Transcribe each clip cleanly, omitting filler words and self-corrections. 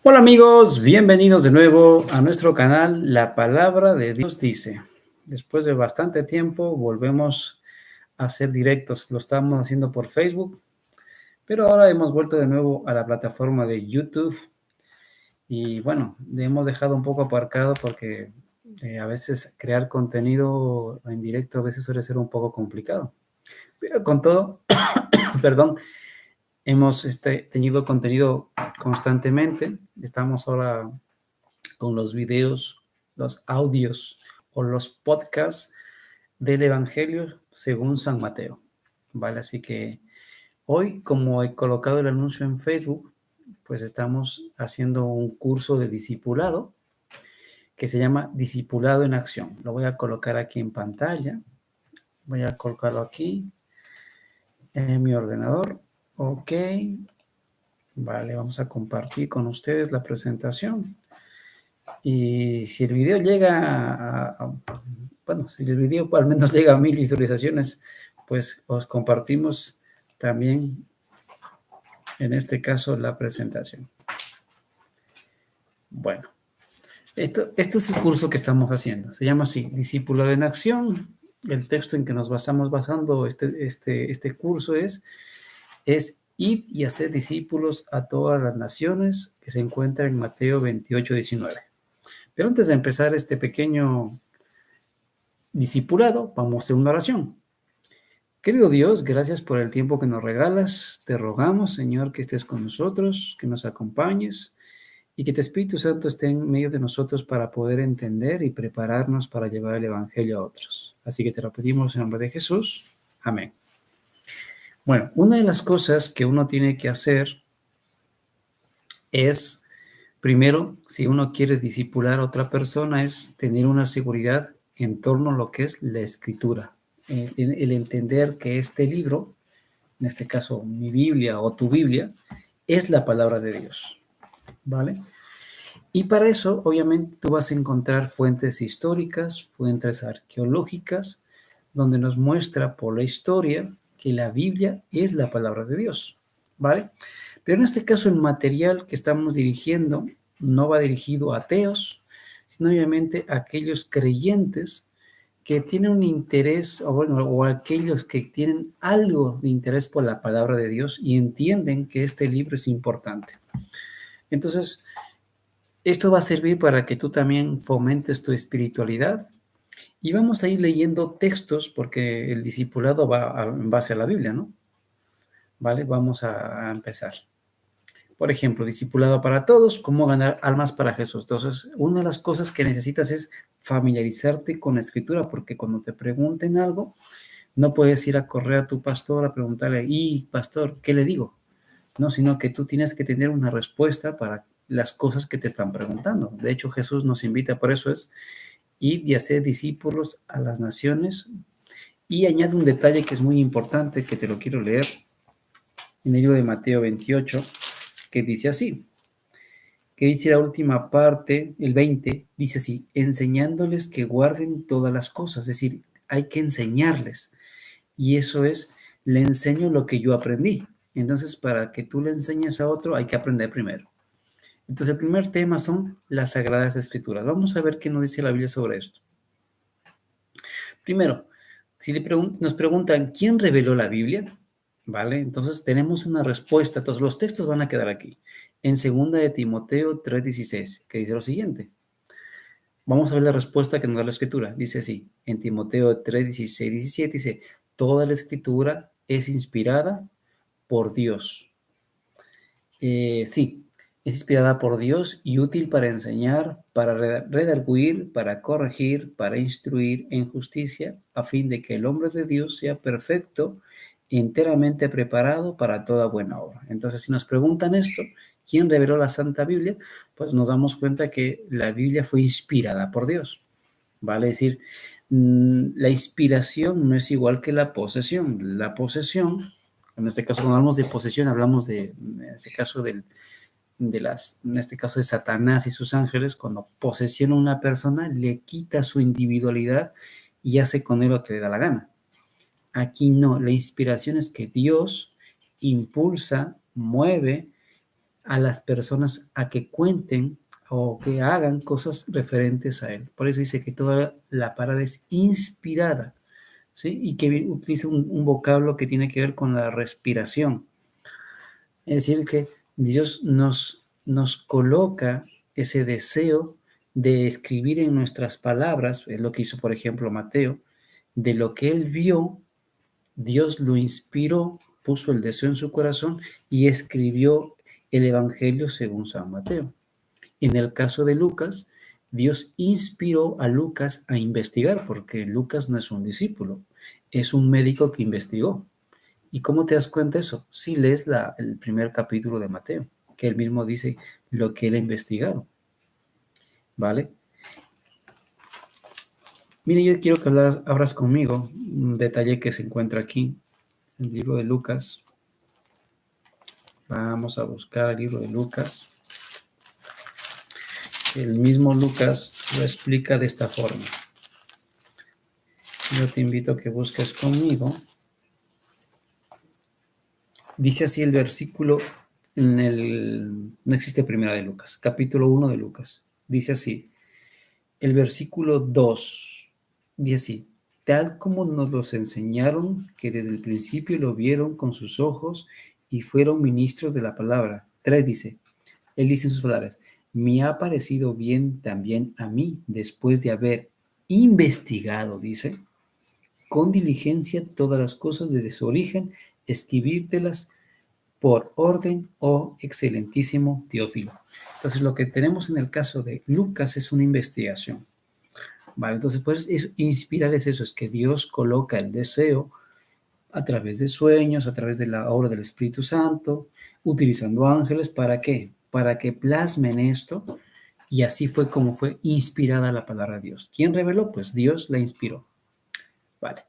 Hola amigos, bienvenidos de nuevo a nuestro canal La Palabra de Dios dice. Después de bastante tiempo volvemos a hacer directos. Lo estábamos haciendo por Facebook, pero ahora hemos vuelto de nuevo a la plataforma de YouTube. Y bueno, le hemos dejado un poco aparcado porque a veces crear contenido en directo a veces suele ser un poco complicado. Pero con todo, perdón, hemos tenido contenido constantemente. Estamos ahora con los videos, los audios o los podcasts del Evangelio según San Mateo. ¿Vale? Así que hoy, como he colocado el anuncio en Facebook, pues estamos haciendo un curso de discipulado que se llama Discipulado en Acción. Lo voy a colocar aquí en pantalla. Voy a colocarlo aquí en mi ordenador. Ok. Vale, vamos a compartir con ustedes la presentación. Y si el video llega bueno, si el video al menos llega a 1000 visualizaciones, pues os compartimos también, en este caso, la presentación. Bueno, esto es el curso que estamos haciendo. Se llama así, Discipulado en Acción. El texto en que nos basando este curso es ir y hacer discípulos a todas las naciones, que se encuentra en Mateo 28:19. Pero antes de empezar este pequeño discipulado, vamos a hacer una oración. Querido Dios, gracias por el tiempo que nos regalas. Te rogamos, Señor, que estés con nosotros, que nos acompañes y que tu Espíritu Santo esté en medio de nosotros para poder entender y prepararnos para llevar el Evangelio a otros. Así que te lo pedimos en nombre de Jesús. Amén. Bueno, una de las cosas que uno tiene que hacer es, primero, si uno quiere discipular a otra persona, es tener una seguridad en torno a lo que es la escritura. El entender que este libro, en este caso mi Biblia o tu Biblia, es la palabra de Dios, ¿vale? Y para eso, obviamente, tú vas a encontrar fuentes históricas, fuentes arqueológicas, donde nos muestra por la historia que la Biblia es la palabra de Dios, ¿vale? Pero en este caso el material que estamos dirigiendo no va dirigido a ateos, sino obviamente a aquellos creyentes que tienen un interés, o bueno, o aquellos que tienen algo de interés por la palabra de Dios y entienden que este libro es importante. Entonces, esto va a servir para que tú también fomentes tu espiritualidad y vamos a ir leyendo textos porque el discipulado va en base a la Biblia, ¿no? ¿Vale? Vamos a empezar. Por ejemplo, discipulado para todos, cómo ganar almas para Jesús. Entonces, una de las cosas que necesitas es familiarizarte con la escritura, porque cuando te pregunten algo, no puedes ir a correr a tu pastor a preguntarle, y pastor, ¿qué le digo? No, sino que tú tienes que tener una respuesta para las cosas que te están preguntando. De hecho, Jesús nos invita, por eso es ir y hacer discípulos a las naciones. Y añade un detalle que es muy importante, que te lo quiero leer en el libro de Mateo 28, que dice así, que dice la última parte, el 20, dice así, enseñándoles que guarden todas las cosas, es decir, hay que enseñarles. Y eso es, le enseño lo que yo aprendí. Entonces, para que tú le enseñes a otro, hay que aprender primero. Entonces, el primer tema son las Sagradas Escrituras. Vamos a ver qué nos dice la Biblia sobre esto. Primero, si nos preguntan, ¿quién reveló la Biblia? ¿Vale? Entonces, tenemos una respuesta. Entonces, los textos van a quedar aquí. En 2 de Timoteo 3:16, que dice lo siguiente. Vamos a ver la respuesta que nos da la Escritura. Dice así, en Timoteo 3:16, 17, dice, toda la Escritura es inspirada por Dios. Sí, es inspirada por Dios y útil para enseñar, para redarguir, para corregir, para instruir en justicia, a fin de que el hombre de Dios sea perfecto, enteramente preparado para toda buena obra. Entonces, si nos preguntan esto, ¿quién reveló la Santa Biblia? Pues nos damos cuenta que la Biblia fue inspirada por Dios. ¿Vale? Es decir, la inspiración no es igual que la posesión. La posesión, en este caso, cuando hablamos de posesión, hablamos en este caso en este caso de Satanás y sus ángeles, cuando posesiona a una persona, le quita su individualidad y hace con él lo que le da la gana. Aquí no, la inspiración es que Dios impulsa, mueve a las personas a que cuenten o que hagan cosas referentes a él. Por eso dice que toda la palabra es inspirada, ¿sí? Y que utiliza un vocablo que tiene que ver con la respiración. Es decir, que Dios nos coloca ese deseo de escribir en nuestras palabras, es lo que hizo, por ejemplo, Mateo, de lo que él vio, Dios lo inspiró, puso el deseo en su corazón y escribió el Evangelio según San Mateo. En el caso de Lucas, Dios inspiró a Lucas a investigar, porque Lucas no es un discípulo, es un médico que investigó. ¿Y cómo te das cuenta de eso? Si lees el primer capítulo de Mateo, que él mismo dice lo que él ha investigado, ¿vale? Mire, yo quiero que abras conmigo un detalle que se encuentra aquí, en el libro de Lucas. Vamos a buscar el libro de Lucas. El mismo Lucas lo explica de esta forma. Yo te invito a que busques conmigo. Dice así el versículo, no existe primera de Lucas, capítulo 1 de Lucas. Dice así, el versículo 2, dice así, tal como nos los enseñaron, que desde el principio lo vieron con sus ojos y fueron ministros de la palabra. 3 dice, él dice en sus palabras, me ha parecido bien también a mí, después de haber investigado, dice, con diligencia todas las cosas desde su origen, escribírtelas por orden, oh excelentísimo Teófilo. Entonces, lo que tenemos en el caso de Lucas es una investigación. Vale, entonces, pues, inspirar es eso, es que Dios coloca el deseo a través de sueños, a través de la obra del Espíritu Santo, utilizando ángeles, ¿para qué? Para que plasmen esto, y así fue como fue inspirada la palabra de Dios. ¿Quién reveló? Pues Dios la inspiró. Vale.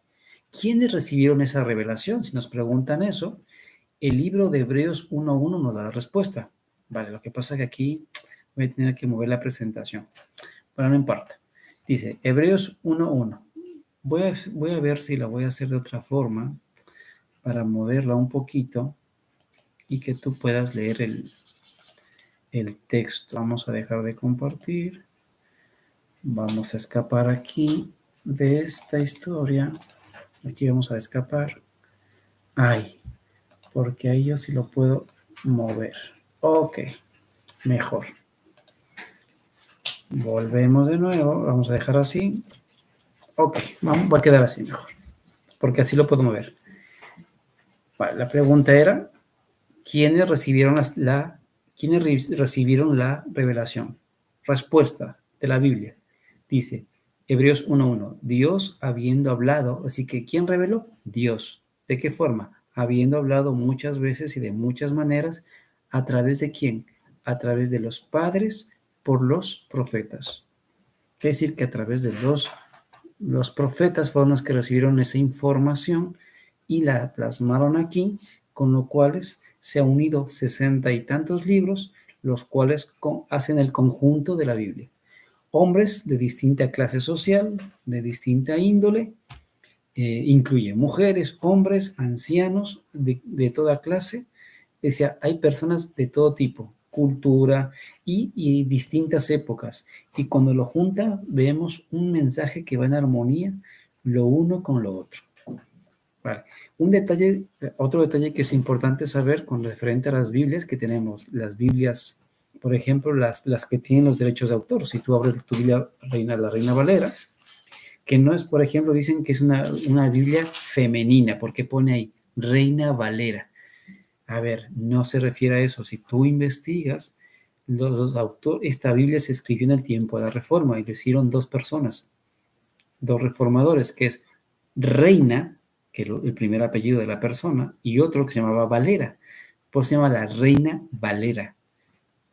¿Quiénes recibieron esa revelación? Si nos preguntan eso, el libro de Hebreos 1.1 nos da la respuesta. Vale, lo que pasa es que aquí voy a tener que mover la presentación. Bueno, no importa. Dice Hebreos 1.1. Voy a ver si la voy a hacer de otra forma para moverla un poquito y que tú puedas leer el texto. Vamos a dejar de compartir. Vamos a escapar aquí de esta historia. Aquí vamos a escapar. Ay, porque ahí yo sí lo puedo mover. Ok, mejor. Volvemos de nuevo. Vamos a dejar así. Ok, va a quedar así mejor. Porque así lo puedo mover. Vale, la pregunta era, ¿quiénes recibieron ¿quiénes recibieron la revelación? Respuesta de la Biblia. Dice, Hebreos 1.1, Dios habiendo hablado, así que ¿quién reveló? Dios. ¿De qué forma? Habiendo hablado muchas veces y de muchas maneras, ¿a través de quién? A través de los padres por los profetas. Es decir, que a través de los profetas fueron los que recibieron esa información y la plasmaron aquí, con lo cuales se han unido 60 y tantos libros, los cuales hacen el conjunto de la Biblia. Hombres de distinta clase social, de distinta índole, incluye mujeres, hombres, ancianos, de toda clase. Es decir, hay personas de todo tipo, cultura y distintas épocas. Y cuando lo junta, vemos un mensaje que va en armonía, lo uno con lo otro. Vale. Otro detalle que es importante saber con referente a las Biblias, que tenemos las Biblias, por ejemplo, las que tienen los derechos de autor. Si tú abres tu Biblia, la Reina Valera, que no es, por ejemplo, dicen que es una Biblia femenina, porque pone ahí Reina Valera. A ver, no se refiere a eso. Si tú investigas, los autores, esta Biblia se escribió en el tiempo de la Reforma y lo hicieron dos personas, dos reformadores, que es Reina, que es el primer apellido de la persona, y otro que se llamaba Valera. Pues se llama la Reina Valera.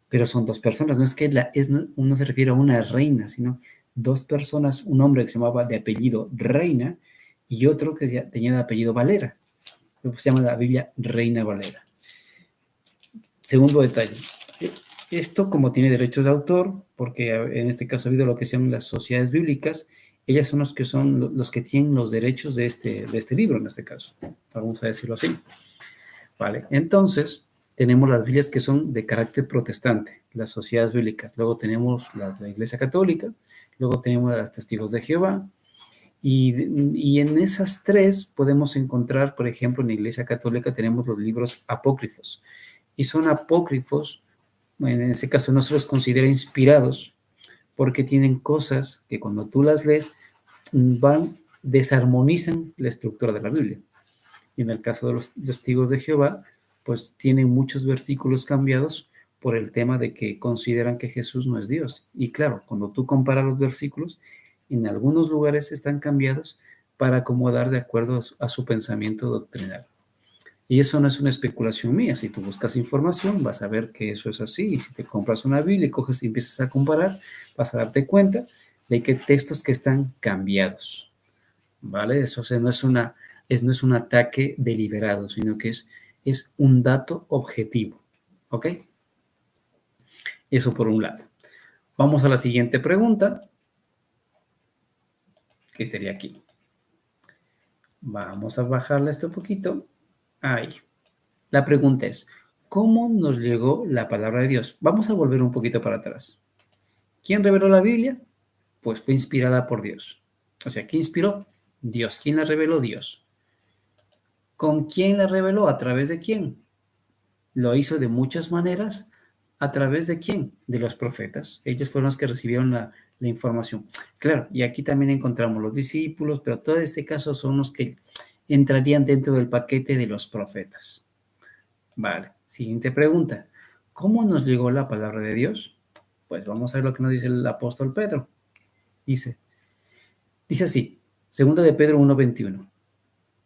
Pero son dos personas, no es que no se refiere a una reina, sino dos personas, un hombre que se llamaba de apellido Reina y otro que tenía de apellido Valera. Se llama la Biblia Reina Valera. Segundo detalle, esto como tiene derechos de autor, porque en este caso ha habido lo que se llaman las sociedades bíblicas, ellas son los que tienen los derechos de este libro, en este caso. Vamos a decirlo así. Vale, entonces tenemos las Biblias que son de carácter protestante, las sociedades bíblicas. Luego tenemos la Iglesia Católica, luego tenemos a los Testigos de Jehová. Y en esas tres podemos encontrar, por ejemplo, en la Iglesia Católica tenemos los libros apócrifos. Y son apócrifos, en ese caso no se los considera inspirados, porque tienen cosas que cuando tú las lees desarmonizan la estructura de la Biblia. Y en el caso de los Testigos de Jehová, pues tienen muchos versículos cambiados por el tema de que consideran que Jesús no es Dios. Y claro, cuando tú comparas los versículos, en algunos lugares están cambiados para acomodar de acuerdo a su pensamiento doctrinal. Y eso no es una especulación mía. Si tú buscas información, vas a ver que eso es así. Y si te compras una Biblia y coges y empiezas a comparar, vas a darte cuenta de que hay textos que están cambiados. ¿Vale? Eso, o sea, no es un ataque deliberado, sino que es un dato objetivo. ¿Ok? Eso por un lado. Vamos a la siguiente pregunta, que sería aquí. Vamos a bajarle esto un poquito. Ahí. La pregunta es, ¿cómo nos llegó la palabra de Dios? Vamos a volver un poquito para atrás. ¿Quién reveló la Biblia? Pues fue inspirada por Dios. O sea, ¿quién inspiró? Dios. ¿Quién la reveló? Dios. ¿Con quién la reveló? ¿A través de quién? Lo hizo de muchas maneras. ¿A través de quién? De los profetas. Ellos fueron los que recibieron la información. Claro, y aquí también encontramos los discípulos, pero todo este caso son los que entrarían dentro del paquete de los profetas. Vale, siguiente pregunta. ¿Cómo nos llegó la palabra de Dios? Pues vamos a ver lo que nos dice el apóstol Pedro. Dice así, 2 de Pedro 1:21.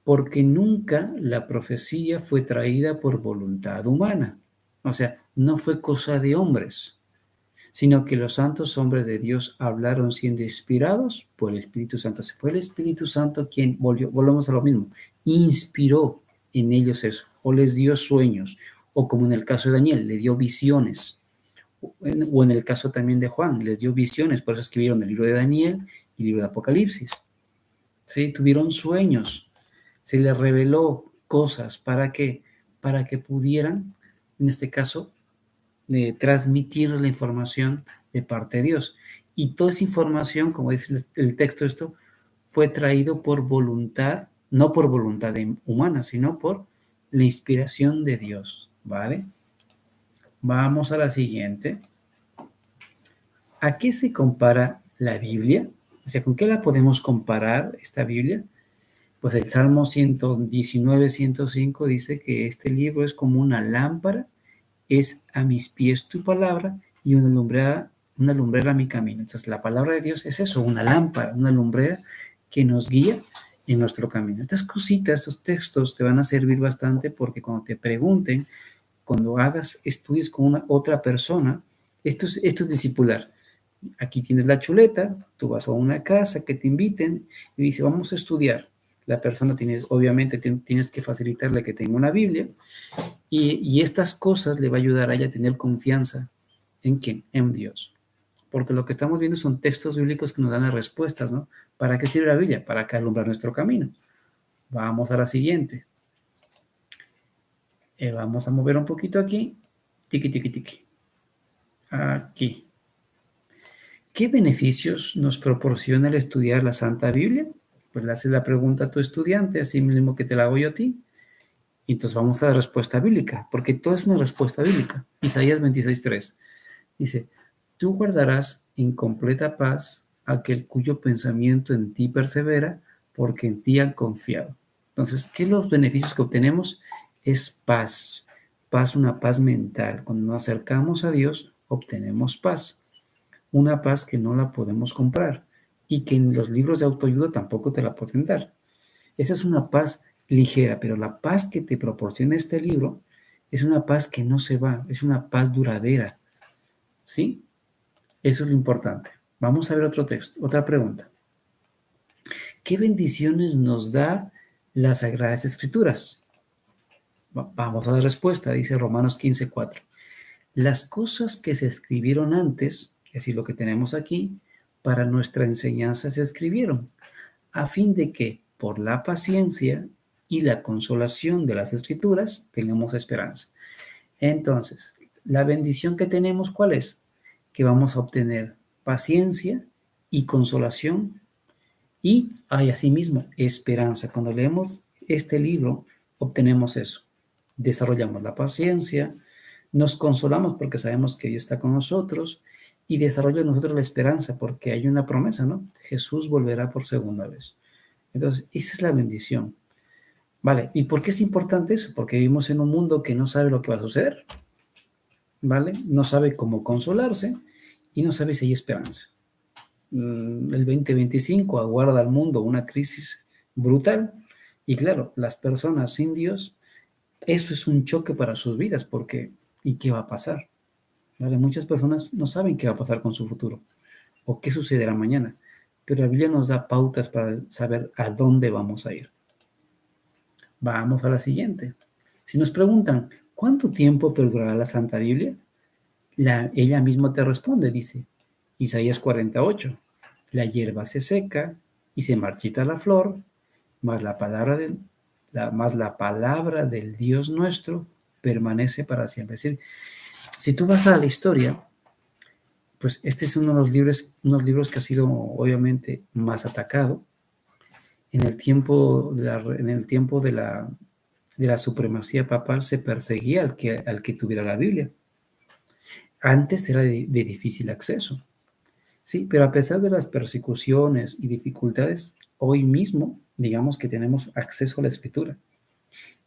Porque nunca la profecía fue traída por voluntad humana. O sea, no fue cosa de hombres, sino que los santos hombres de Dios hablaron siendo inspirados por el Espíritu Santo. Se fue el Espíritu Santo quien volvemos a lo mismo, inspiró en ellos eso, o les dio sueños, o como en el caso de Daniel, le dio visiones, o en el caso también de Juan, les dio visiones, por eso escribieron el libro de Daniel y el libro de Apocalipsis. ¿Sí? Tuvieron sueños, se les reveló cosas para que pudieran, en este caso, transmitir la información de parte de Dios. Y toda esa información, como dice el texto esto, fue traído por voluntad, no por voluntad humana, sino por la inspiración de Dios, ¿vale? Vamos a la siguiente. ¿A qué se compara la Biblia? O sea, ¿con qué la podemos comparar esta Biblia? Pues el Salmo 119, 105 dice que este libro es como una lámpara, es a mis pies tu palabra y una lumbrera a mi camino. Entonces, la palabra de Dios es eso, una lámpara, una lumbrera que nos guía en nuestro camino. Estas cositas, estos textos te van a servir bastante porque cuando te pregunten, cuando hagas estudios con una otra persona, esto es discipular. Aquí tienes la chuleta, tú vas a una casa que te inviten y dice, vamos a estudiar. La persona obviamente tienes que facilitarle que tenga una Biblia y estas cosas le va a ayudar a ella a tener confianza. ¿En quién? En Dios. Porque lo que estamos viendo son textos bíblicos que nos dan las respuestas, ¿no? ¿Para qué sirve la Biblia? Para que alumbrar nuestro camino. Vamos a la siguiente. Vamos a mover un poquito aquí. Tiki, tiki, tiki. Aquí. ¿Qué beneficios nos proporciona el estudiar la Santa Biblia? Pues le haces la pregunta a tu estudiante, así mismo que te la hago yo a ti. Y entonces vamos a la respuesta bíblica, porque todo es una respuesta bíblica. Isaías 26:3 dice, tú guardarás en completa paz aquel cuyo pensamiento en ti persevera, porque en ti han confiado. Entonces, ¿qué son los beneficios que obtenemos? Es paz, una paz mental. Cuando nos acercamos a Dios, obtenemos paz. Una paz que no la podemos comprar y que en los libros de autoayuda tampoco te la pueden dar. Esa es una paz ligera, pero la paz que te proporciona este libro es una paz que no se va, es una paz duradera. ¿Sí? Eso es lo importante. Vamos a ver otro texto, otra pregunta. ¿Qué bendiciones nos da las Sagradas Escrituras? Vamos a la respuesta, dice Romanos 15:4. Las cosas que se escribieron antes, es decir, lo que tenemos aquí, para nuestra enseñanza se escribieron, a fin de que, por la paciencia y la consolación de las Escrituras, tengamos esperanza. Entonces, la bendición que tenemos, ¿cuál es? Que vamos a obtener paciencia y consolación y hay asimismo esperanza. Cuando leemos este libro, obtenemos eso. Desarrollamos la paciencia, nos consolamos porque sabemos que Dios está con nosotros y desarrolla en nosotros la esperanza porque hay una promesa, ¿no? Jesús volverá por segunda vez. Entonces, esa es la bendición. Vale, ¿y por qué es importante eso? Porque vivimos en un mundo que no sabe lo que va a suceder, ¿vale? No sabe cómo consolarse y no sabe si hay esperanza. El 2025 aguarda al mundo una crisis brutal y claro, las personas sin Dios, eso es un choque para sus vidas porque ¿y qué va a pasar? ¿Vale? Muchas personas no saben qué va a pasar con su futuro o qué sucederá mañana, pero la Biblia nos da pautas para saber a dónde vamos a ir. Vamos a la siguiente. Si nos preguntan, ¿cuánto tiempo perdurará la Santa Biblia? Ella misma te responde, dice Isaías 48. La hierba se seca y se marchita la flor, más la palabra del Dios nuestro permanece para siempre. Es decir, si tú vas a la historia, pues este es unos libros que ha sido obviamente más atacado en el tiempo de la supremacía papal se perseguía al que tuviera la Biblia. Antes era de difícil acceso. Sí, pero a pesar de las persecuciones y dificultades, hoy mismo, digamos que tenemos acceso a la escritura.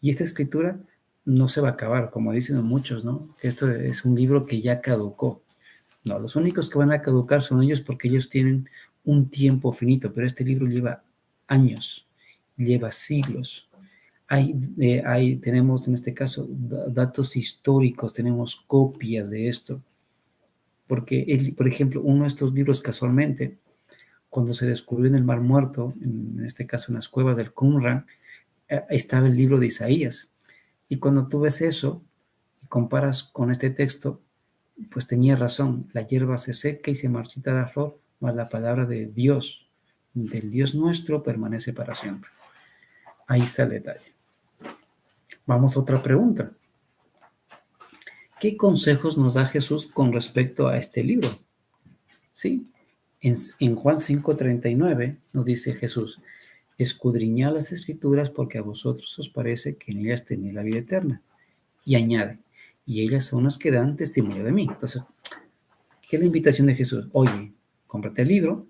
Y esta escritura no se va a acabar, como dicen muchos, ¿no? Que esto es un libro que ya caducó. No, los únicos que van a caducar son ellos porque ellos tienen un tiempo finito, pero este libro lleva años, lleva siglos. Tenemos en este caso datos históricos, tenemos copias de esto. Porque, por ejemplo, uno de estos libros casualmente, cuando se descubrió en el Mar Muerto, en este caso en las cuevas del Qumran, estaba el libro de Isaías. Y cuando tú ves eso y comparas con este texto, pues tenía razón, la hierba se seca y se marchita la flor, mas la palabra de Dios, del Dios nuestro, permanece para siempre. Ahí está el detalle. Vamos a otra pregunta. ¿Qué consejos nos da Jesús con respecto a este libro? Sí, en Juan 5:39 nos dice Jesús, escudriñad las escrituras porque a vosotros os parece que en ellas tenéis la vida eterna. Y añade, y ellas son las que dan testimonio de mí. Entonces, ¿qué es la invitación de Jesús? Oye, cómprate el libro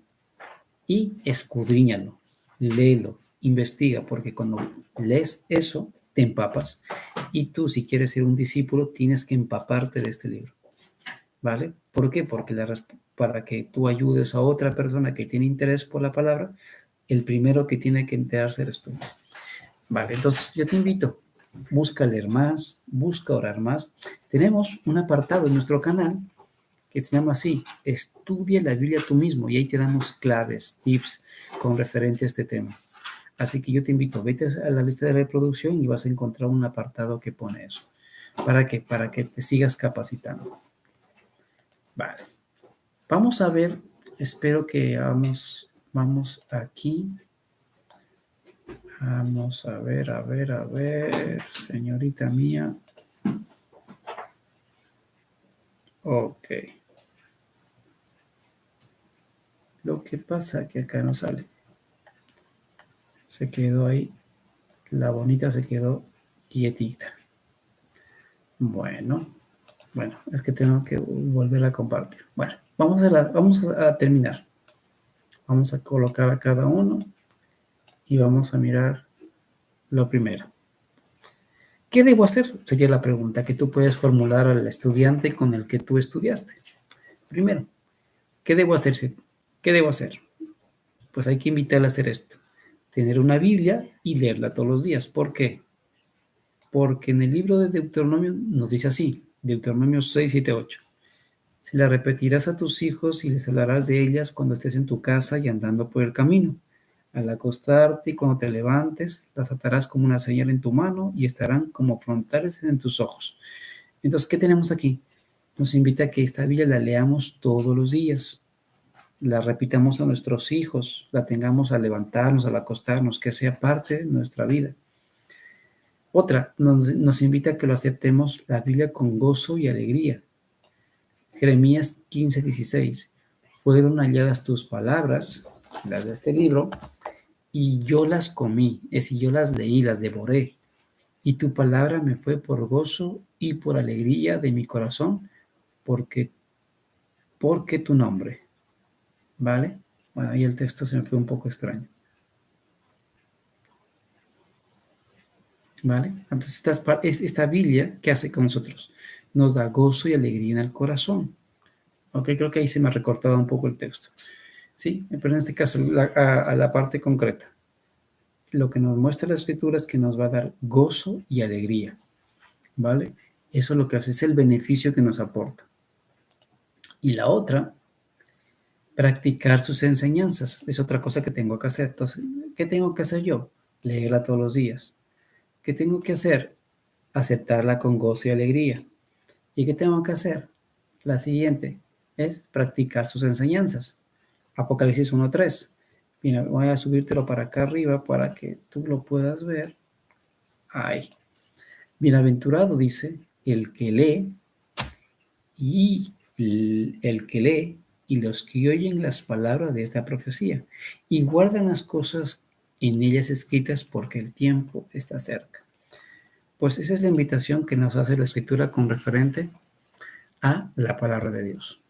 y escudriñalo, léelo, investiga, porque cuando lees eso, te empapas. Y tú, si quieres ser un discípulo, tienes que empaparte de este libro. ¿Vale? ¿Por qué? Porque para que tú ayudes a otra persona que tiene interés por la palabra, el primero que tiene que enterarse eres tú. Vale, entonces yo te invito, busca leer más, busca orar más. Tenemos un apartado en nuestro canal que se llama así, estudia la Biblia tú mismo, y ahí te damos claves, tips con referente a este tema. Así que yo te invito, vete a la lista de reproducción y vas a encontrar un apartado que pone eso. ¿Para qué? Para que te sigas capacitando. Vale. Vamos a ver, espero que vamos aquí. Vamos a ver, señorita mía. Ok. Lo que pasa es que acá no sale. Se quedó ahí. La bonita se quedó quietita. Bueno, es que tengo que volver a compartir. Bueno, vamos a terminar. Vamos a colocar a cada uno y vamos a mirar lo primero. ¿Qué debo hacer? Sería la pregunta que tú puedes formular al estudiante con el que tú estudiaste. Primero, ¿qué debo hacer? ¿Qué debo hacer? Pues hay que invitarle a hacer esto. Tener una Biblia y leerla todos los días. ¿Por qué? Porque en el libro de Deuteronomio nos dice así, Deuteronomio 6, 7, 8. Se la repetirás a tus hijos y les hablarás de ellas cuando estés en tu casa y andando por el camino. Al acostarte y cuando te levantes, las atarás como una señal en tu mano y estarán como frontales en tus ojos. Entonces, ¿qué tenemos aquí? Nos invita a que esta Biblia la leamos todos los días, la repitamos a nuestros hijos, la tengamos al levantarnos, al acostarnos, que sea parte de nuestra vida. Otra, nos invita a que lo aceptemos la Biblia con gozo y alegría. Jeremías 15:16. Fueron halladas tus palabras, las de este libro, y yo las comí, es decir, yo las leí, las devoré. Y tu palabra me fue por gozo y por alegría de mi corazón, porque, porque tu nombre. ¿Vale? Bueno, ahí el texto se me fue un poco extraño. ¿Vale? Entonces, esta Biblia, ¿qué hace con nosotros? Nos da gozo y alegría en el corazón. Ok, creo que ahí se me ha recortado un poco el texto. Sí, pero en este caso, a la parte concreta. Lo que nos muestra la escritura es que nos va a dar gozo y alegría. ¿Vale? Eso es lo que hace, es el beneficio que nos aporta. Y la otra, practicar sus enseñanzas. Es otra cosa que tengo que hacer. Entonces, ¿qué tengo que hacer yo? Leerla todos los días. ¿Qué tengo que hacer? Aceptarla con gozo y alegría. ¿Y qué tengo que hacer? La siguiente es practicar sus enseñanzas. Apocalipsis 1:3. Mira, voy a subírtelo para acá arriba para que tú lo puedas ver. Ahí. Bienaventurado dice el que lee y el que lee y los que oyen las palabras de esta profecía y guardan las cosas en ellas escritas porque el tiempo está cerca. Pues esa es la invitación que nos hace la escritura con referente a la palabra de Dios.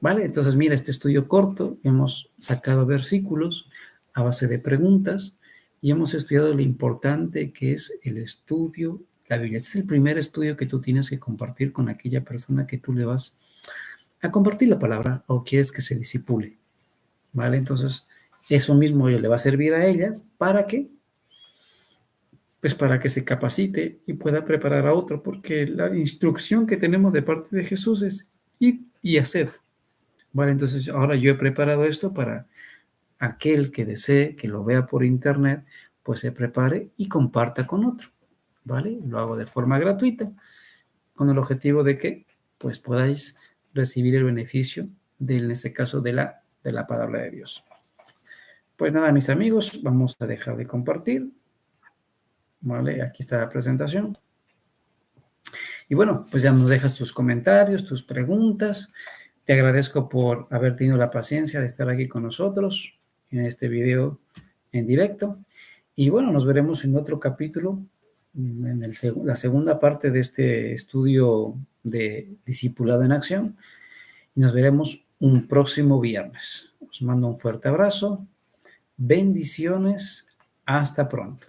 ¿Vale? Entonces, mira, este estudio corto, hemos sacado versículos a base de preguntas y hemos estudiado lo importante que es el estudio de la Biblia. Este es el primer estudio que tú tienes que compartir con aquella persona que tú le vas a compartir la palabra o quieres que se disipule. ¿Vale? Entonces, eso mismo le va a servir a ella para que pues para que se capacite y pueda preparar a otro, porque la instrucción que tenemos de parte de Jesús es id y haced. Vale, entonces ahora yo he preparado esto para aquel que desee, que lo vea por internet, pues se prepare y comparta con otro. ¿Vale? Lo hago de forma gratuita, con el objetivo de que pues podáis recibir el beneficio en este caso de la palabra de Dios. Pues nada, mis amigos, vamos a dejar de compartir. Vale, aquí está la presentación. Y bueno, pues ya nos dejas tus comentarios, tus preguntas. Te agradezco por haber tenido la paciencia de estar aquí con nosotros en este video en directo. Y bueno, nos veremos en otro capítulo, en la segunda parte de este estudio de Discipulado en Acción. Y nos veremos un próximo viernes. Os mando un fuerte abrazo. Bendiciones. Hasta pronto.